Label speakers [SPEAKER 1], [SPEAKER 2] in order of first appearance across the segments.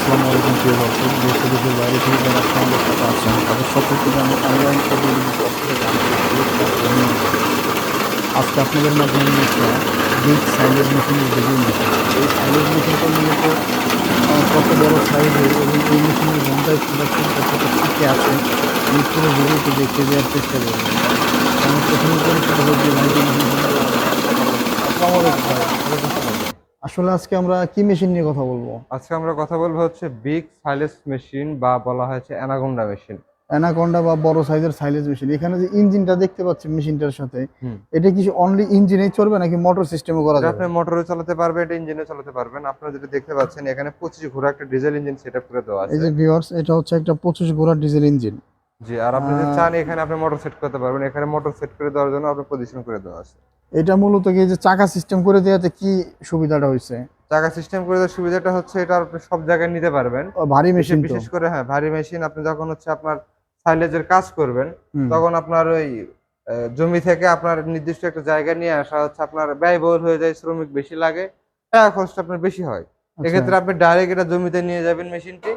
[SPEAKER 1] আসসালামু আলাইকুম প্রিয় দর্শক, দেশ ও দেশের বাইরে থেকে যারা আমাদের সাথে আছেন তাদের সকলকে আমি অনলাইন প্রতিযোগিতার পক্ষ থেকে জানাই শুভেচ্ছা ও অভিনন্দন। আজকে আপনাদের মাঝে আমি একটা বিগ সাইলেজ মেশিনের ভিডিও নিয়ে এসেছি। এই সাইলেজ মেশিনটা মূলত কত বড় সাইজের এবং এই মেশিনের ঘন্টায় প্রোডাকশন কতটা টিকে আছে আমি পুরো ভিডিওটি দেখিয়ে দেওয়ার চেষ্টা করব। আমি প্রথমে পরিচিত হয়েছি ভাইটি মেশিন সম্পর্কে আসসালামু আলাইকুম ভাই।
[SPEAKER 2] ওয়ালাইকুম সালাম।
[SPEAKER 1] আসলে আজকে আমরা কি মেশিন নিয়ে কথা বলবো?
[SPEAKER 2] আজকে আমরা কথা বলবো হচ্ছে বিগ সাইলেজ মেশিন বা বলা হয়েছে অ্যানাকোন্ডা মেশিন।
[SPEAKER 1] অ্যানাকোন্ডা বা বড় সাইজের সাইলেজ মেশিন। এখানে যে ইঞ্জিনটা দেখতে পাচ্ছি মেশিনটার সাথে,
[SPEAKER 2] হুম।
[SPEAKER 1] এটা কি অনলি ইঞ্জিনেই চলবে নাকি মোটর সিস্টেমে করা
[SPEAKER 2] এটা
[SPEAKER 1] যাবে?
[SPEAKER 2] আপনি মোটরে চালাতে পারবেন, এটা ইঞ্জিনে চালাতে পারবেন। আপনারা যেটা দেখতে পাচ্ছেন এখানে 25 ঘোড়া একটা ডিজেল ইঞ্জিন সেটআপ করে দেওয়া
[SPEAKER 1] এই
[SPEAKER 2] আছে।
[SPEAKER 1] যে ভিউয়ার্স, এটা হচ্ছে একটা 25 ঘোড়া ডিজেল ইঞ্জিন।
[SPEAKER 2] জি, আর আপনি যদি চান এখানে আপনি মোটর সেট করতে পারবেন। এখানে মোটর সেট করে দেওয়ার জন্য আপনার পজিশন করে দেওয়া আছে।
[SPEAKER 1] এটা মূলত কি যে চাকা সিস্টেম করে দেওয়াতে কি সুবিধাটা হয়েছে?
[SPEAKER 2] চাকা সিস্টেম করে দেওয়ার সুবিধাটা হচ্ছে এটা আপনি সব জায়গায় নিতে পারবেন।
[SPEAKER 1] ভারী মেশিন তো।
[SPEAKER 2] বিশেষ করে হ্যাঁ, ভারী মেশিন আপনি যখন হচ্ছে আপনার সাইলেজের কাজ করবেন
[SPEAKER 1] হুম।
[SPEAKER 2] তখন আপনার ওই জমি থেকে আপনার নির্দিষ্ট একটা জায়গায় নিয়ে আসা হচ্ছে আপনার ব্যয়বহুল হয়ে যায়, শ্রমিক বেশি লাগে, টাকা খরচটা আপনার বেশি হয়।
[SPEAKER 1] আচ্ছা,
[SPEAKER 2] এক্ষেত্রে আপনি ডাইরেক্ট এটা জমিতে নিয়ে যাবেন মেশিনটি।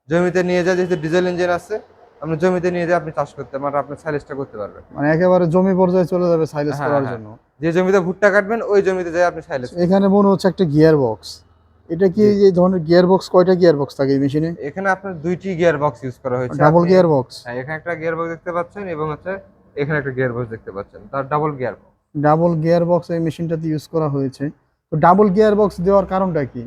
[SPEAKER 2] জমিতে নিয়ে যায় যেহেতু ডিজেল ইঞ্জিন আছে, আপনি জমিতে নিয়ে যেয়ে আপনি চাষ করতে মানে আপনার সাইলেজটা করতে পারবেন।
[SPEAKER 1] মানে একেবারে জমি পর্যায়ে চলে যাবে সাইলেজ
[SPEAKER 2] হ্যাঁ,
[SPEAKER 1] করার
[SPEAKER 2] হ্যাঁ।
[SPEAKER 1] জন্য।
[SPEAKER 2] যে জমিতে ভুট্টা কাটবেন ওই জমিতে যেয়ে আপনি সাইলেজ করবেন।
[SPEAKER 1] এখানে মনে হচ্ছে একটা গিয়ার বক্স। এটা কি
[SPEAKER 2] জি।
[SPEAKER 1] এই ধরনের গিয়ার বক্স, কয়টা গিয়ার বক্স থাকে এই মেশিনে?
[SPEAKER 2] এখানে আপনার ২টি গিয়ার বক্স ইউজ করা হয়েছে।
[SPEAKER 1] ডাবল
[SPEAKER 2] আপনি
[SPEAKER 1] গিয়ার বক্স।
[SPEAKER 2] হ্যাঁ, এখানে একটা গিয়ার বক্স দেখতে পাচ্ছেন এবং হচ্ছে এখানে একটা গিয়ার বক্স দেখতে পাচ্ছেন। তার double gear box.
[SPEAKER 1] Double gear box এই মেশিনটাতে ইউজ করা হয়েছে। তো ডাবল গিয়ার বক্স দেওয়ার কারণটা কি?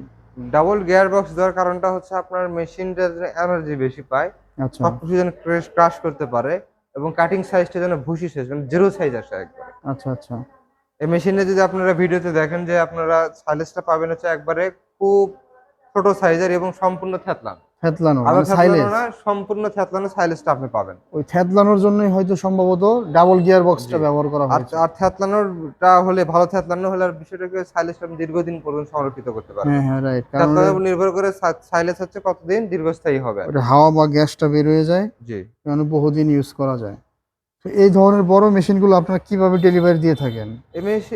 [SPEAKER 2] ডাবল গিয়ার বক্স দেওয়ার কারণটা হচ্ছে আপনার মেশিনটা যেন এনার্জি বেশি পায়,
[SPEAKER 1] আচ্ছা,
[SPEAKER 2] সবকিছু যেন ক্রাশ করতে পারে এবং কাটিং সাইজটা যেন ভুসি সাইজ মানে জিরো সাইজ আসে একবারে।
[SPEAKER 1] আচ্ছা, আচ্ছা।
[SPEAKER 2] এই মেশিনে যদি আপনারা ভিডিওতে দেখেন যে আপনারা সাইলেজটা পাবেন হচ্ছে একবারে খুব ছোট সাইজের এবং সম্পূর্ণ থ্যাতলানো।
[SPEAKER 1] থ্যাতলানো
[SPEAKER 2] আধা
[SPEAKER 1] মানে
[SPEAKER 2] থ্যাতলানো
[SPEAKER 1] সাইলেজ।
[SPEAKER 2] না, সম্পূর্ণ থ্যাতলানো সাইলেজটা আপনি পাবেন।
[SPEAKER 1] ওই থ্যাতলানোর জন্যই হয়তো সম্ভবত ডাবল গিয়ার বক্সটা
[SPEAKER 2] জি।
[SPEAKER 1] ব্যবহার করা
[SPEAKER 2] আর
[SPEAKER 1] হয়েছে।
[SPEAKER 2] আর থ্যাতলানোটা হলে ভালো থ্যাতলানো হলে আর বিষয়টা কি সাইলেজটা আপনি দীর্ঘদিন পর্যন্ত সংরক্ষিত করতে পারবেন।
[SPEAKER 1] হ্যাঁ, হ্যাঁ, রাইট। কারণ
[SPEAKER 2] থ্যাতলানোর উপর নির্ভর করে সাইলেজ হচ্ছে কতদিন দীর্ঘস্থায়ী হবে
[SPEAKER 1] ওটা
[SPEAKER 2] আরকি।
[SPEAKER 1] হাওয়া বা গ্যাসটা বের হয়ে যায়,
[SPEAKER 2] জি।
[SPEAKER 1] কারণে বহুদিন ইউজ করা যায়। তো এই ধরনের বড় মেশিনগুলো আপনারা কিভাবে ডেলিভারি দিয়ে থাকেন?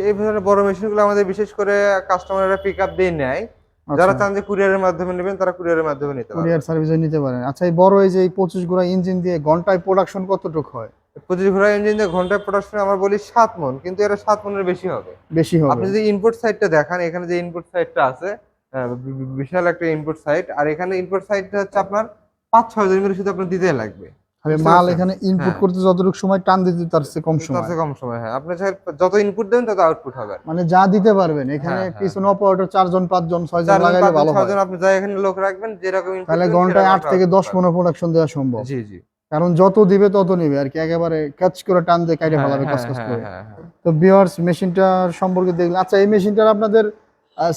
[SPEAKER 2] এই ধরনের বড় মেশিনগুলো আমাদের বিশেষ করে কাস্টমাররা পিকআপ দিয়ে নেয়। যারা
[SPEAKER 1] আচ্ছা,
[SPEAKER 2] চান যে কুরিয়ারের মাধ্যমে নেবেন তারা কুরিয়ারের মাধ্যমে নিতে
[SPEAKER 1] কুরিয়ার
[SPEAKER 2] পারবেন।
[SPEAKER 1] সার্ভিসে নিতে পারেন। আচ্ছা, এই বড় এই যে এই 25 ঘোড়া ইঞ্জিন দিয়ে ঘন্টায় প্রোডাকশন কতটুকু হয়?
[SPEAKER 2] 25 ঘোড়া ইঞ্জিন দিয়ে ঘন্টায় প্রোডাকশন আমরা বলি ৭ মণ, কিন্তু এটা ৭ মণের বেশি হবে।
[SPEAKER 1] বেশি হবে?
[SPEAKER 2] আপনি যদি ইনপুট সাইডটা দেখান, এখানে যে ইনপুট সাইডটা আছে বিশাল একটা ইনপুট সাইড। আর এখানে ইনপুট সাইডটা হচ্ছে আপনার ৫-৬ জন মিলে শুধু আপনার দিতেই লাগবে।
[SPEAKER 1] তাহলে
[SPEAKER 2] বুঝতে
[SPEAKER 1] মাল
[SPEAKER 2] পারছেন?
[SPEAKER 1] এখানে ইনপুট
[SPEAKER 2] হ্যাঁ,
[SPEAKER 1] করতে যতটুকু সময় টান দিতে তার চেয়ে কম
[SPEAKER 2] তার
[SPEAKER 1] সময়।
[SPEAKER 2] চেয়ে কম সময়। হ্যাঁ, আপনি চাইলে যত ইনপুট দেবেন তত আউটপুট হবে।
[SPEAKER 1] মানে যা দিতে পারবেন এখানে
[SPEAKER 2] হ্যাঁ, হ্যাঁ,
[SPEAKER 1] পিছনে
[SPEAKER 2] হ্যাঁ।
[SPEAKER 1] অপারেটর ৪ জন ৫ জন ৬ জন
[SPEAKER 2] ৪ জন,
[SPEAKER 1] লাগাইলে
[SPEAKER 2] ৫ জন,
[SPEAKER 1] ভালো
[SPEAKER 2] ৬
[SPEAKER 1] হয়।
[SPEAKER 2] জন আপনি যাই এখানে লোক রাখবেন, যেরকম ইনপুট
[SPEAKER 1] তাহলে
[SPEAKER 2] দিবেন
[SPEAKER 1] ঘন্টায়
[SPEAKER 2] সেরকম
[SPEAKER 1] ৮
[SPEAKER 2] আপনার
[SPEAKER 1] থেকে
[SPEAKER 2] আউটপুট
[SPEAKER 1] ১০
[SPEAKER 2] পাবেন।
[SPEAKER 1] মণ প্রোডাকশন দেওয়া সম্ভব।
[SPEAKER 2] জি, জি।
[SPEAKER 1] কারণ যত দিবে তত নিবে আরকি, একেবারে ক্যাচ করে টান দিয়ে কাইটে
[SPEAKER 2] হ্যাঁ,
[SPEAKER 1] ফেলাবে
[SPEAKER 2] হ্যাঁ,
[SPEAKER 1] কসকস
[SPEAKER 2] হ্যাঁ,
[SPEAKER 1] করে।
[SPEAKER 2] হ্যাঁ, হ্যাঁ।
[SPEAKER 1] তো ভিউয়ার্স, মেশিনটার সম্পর্কে দেখলেন। আচ্ছা, এই মেশিনটার আপনাদের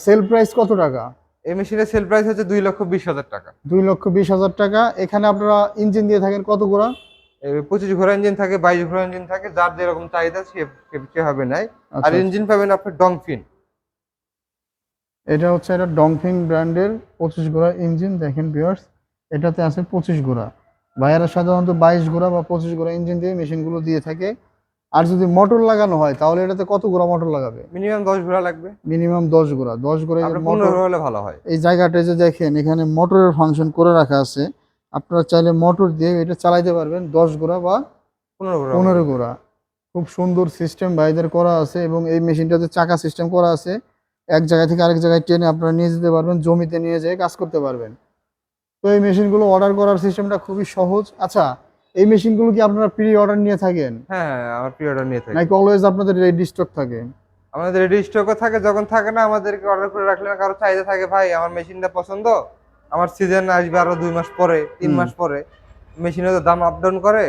[SPEAKER 1] সেল প্রাইস কত টাকা?
[SPEAKER 2] এই মেশিনের সেল প্রাইস হচ্ছে ২,২০,০০০ টাকা।
[SPEAKER 1] ২,২০,০০০ টাকা। এখানে আপনারা ইঞ্জিন দিয়ে থাকেন কত ঘোড়া?
[SPEAKER 2] 25 ঘোড়া ইঞ্জিন থাকে, 22 ঘোড়া ইঞ্জিন থাকে। যার যেরকম চাহিদা সেভাবে নেয়। আর
[SPEAKER 1] আচ্ছা, আচ্ছা।
[SPEAKER 2] ইঞ্জিন পাবেন আপনার ডংফিন।
[SPEAKER 1] এটা হচ্ছে একটা ডংফিং ব্র্যান্ডের 25 ঘোড়া ইঞ্জিন। দেখেন ভিউয়ার্স, এটাতে আছে 25 ঘোড়া। ভাইয়ারা সাধারণত 22 ঘোড়া বা 25 ঘোড়া ইঞ্জিন দিয়ে মেশিনগুলো দিয়ে থাকে। আর যদি মোটর লাগানো হয় তাহলে এটাতে কত ঘোড়া মোটর লাগাবে?
[SPEAKER 2] মিনিমাম 10 ঘোড়া লাগবে।
[SPEAKER 1] মিনিমাম 10 ঘোড়া। 10 ঘোড়া এই যে
[SPEAKER 2] আপনার 15
[SPEAKER 1] মোটর,
[SPEAKER 2] ঘোড়া হলে ভালো হয়।
[SPEAKER 1] এই জায়গাটায় যে দেখেন এখানে মোটরের ফাংশন করে রাখা আছে। আপনারা চাইলে মোটর দিয়ে এটা চালাইতে পারবেন 10 ঘোড়া বা
[SPEAKER 2] 15 ঘোড়া
[SPEAKER 1] 15
[SPEAKER 2] পর্যন্ত।
[SPEAKER 1] ঘোড়া। খুব সুন্দর সিস্টেম ভাইদের করা আছে এবং এই মেশিনটাতে চাকা সিস্টেম করা আছে। এক জায়গা থেকে আরেক জায়গায় টেনে আপনারা নিয়ে যেতে পারবেন, জমিতে নিয়ে যেয়ে কাজ করতে পারবেন। তো এই মেশিনগুলো অর্ডার করার সিস্টেমটা খুবই সহজ। আচ্ছা, এই মেশিনগুলো কি আপনারা প্রি অর্ডার নিয়ে থাকেন
[SPEAKER 2] হ্যাঁ, হ্যাঁ, আমার প্রি অর্ডার নিয়ে থাকি।
[SPEAKER 1] নাকি অলওয়েজ আপনাদের রেডি স্টক থাকে?
[SPEAKER 2] আমাদের রেডি স্টকও থাকে, যখন থাকে না আমাদেরকে অর্ডার করে রাখলে কারো চাহিদা থাকে, ভাই আমার মেশিনটা পছন্দ, আমার সিজন আসবে আরো ২ মাস পরে, ৩
[SPEAKER 1] হুম।
[SPEAKER 2] মাস পরে। মেশিনের তো দাম আপ ডাউন করে।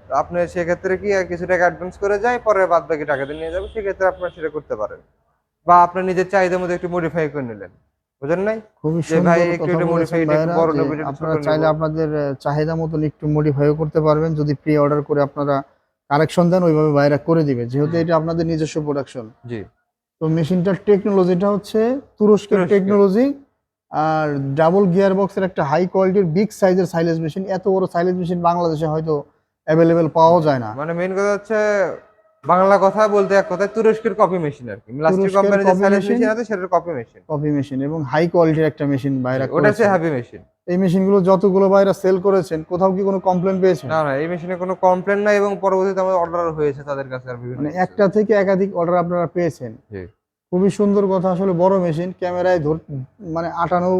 [SPEAKER 2] তো আপনি সেক্ষেত্রে কি কিছু টাকা অ্যাডভান্স করে যায়, পরে বাদ বাকি টাকাটা নিয়ে যাবে। সেক্ষেত্রে আপনারা সেটা করতে পারেন। বা আপনার নিজের চাহিদার মধ্যে একটু মডিফাই করে নিলেন। বুঝেন নাই?
[SPEAKER 1] খুবই
[SPEAKER 2] যে ভাই
[SPEAKER 1] সুন্দর
[SPEAKER 2] একটু
[SPEAKER 1] কথা
[SPEAKER 2] এটা
[SPEAKER 1] বলেছেন
[SPEAKER 2] মডিফাই, এটা একটু
[SPEAKER 1] ভাইয়েরা
[SPEAKER 2] বড়
[SPEAKER 1] যে
[SPEAKER 2] নেব, এটা একটু ছোট
[SPEAKER 1] আপনারা
[SPEAKER 2] নেব।
[SPEAKER 1] চাইলে আপনাদের চাহিদা মতন একটু মডিফাইও করতে পারবেন। যদি প্রি অর্ডার করে আপনারা কারেকশন দেন ওইভাবে ভাইয়েরা করে দিবে, যেহেতু
[SPEAKER 2] জি,
[SPEAKER 1] এটা আপনাদের নিজস্ব প্রোডাকশন।
[SPEAKER 2] জি।
[SPEAKER 1] তো মেশিনটার টেকনোলজিটা হচ্ছে তুরস্কের
[SPEAKER 2] তুরস্কের।
[SPEAKER 1] টেকনোলজি। আর ডাবল গিয়ার বক্সের একটা হাই কোয়ালিটির বিগ সাইজের সাইলেজ মেশিন। এত বড় সাইলেজ মেশিন বাংলাদেশে হয়তো অ্যাভেলেবেল পাওয়াও যায় না।
[SPEAKER 2] মানে মেইন কথা হচ্ছে বাংলা কথা বলতে এক কথায় তুরস্কের কপি মেশিন আরকি। লাস্টের
[SPEAKER 1] তুরস্কের
[SPEAKER 2] কোম্পানির যে
[SPEAKER 1] কপি
[SPEAKER 2] সাইলেন্স
[SPEAKER 1] মেশিন,
[SPEAKER 2] মেশিন আছে সেটার কপি মেশিন।
[SPEAKER 1] কপি মেশিন এবং হাই কোয়ালিটির একটা মেশিন
[SPEAKER 2] জি,
[SPEAKER 1] বাইরা
[SPEAKER 2] ওটা হচ্ছে
[SPEAKER 1] করেছে।
[SPEAKER 2] Heavy machine.
[SPEAKER 1] এই মেশিনগুলো যতগুলো বাইরে সেল করেছেন কোথাও কি কোনো কমপ্লেন পেয়েছেন?
[SPEAKER 2] না না, এই মেশিনে কোনো কমপ্লেন নাই এবং পরবর্তীতে আমাদের অর্ডার হয়েছে তাদের কাছে আর বিভিন্ন
[SPEAKER 1] মানে
[SPEAKER 2] কিছু।
[SPEAKER 1] একটা থেকে একাধিক অর্ডার আপনারা পেয়েছেন।
[SPEAKER 2] জি।
[SPEAKER 1] খুবই সুন্দর কথা, আসলে বড় মেশিন ক্যামেরায় মানে আটানো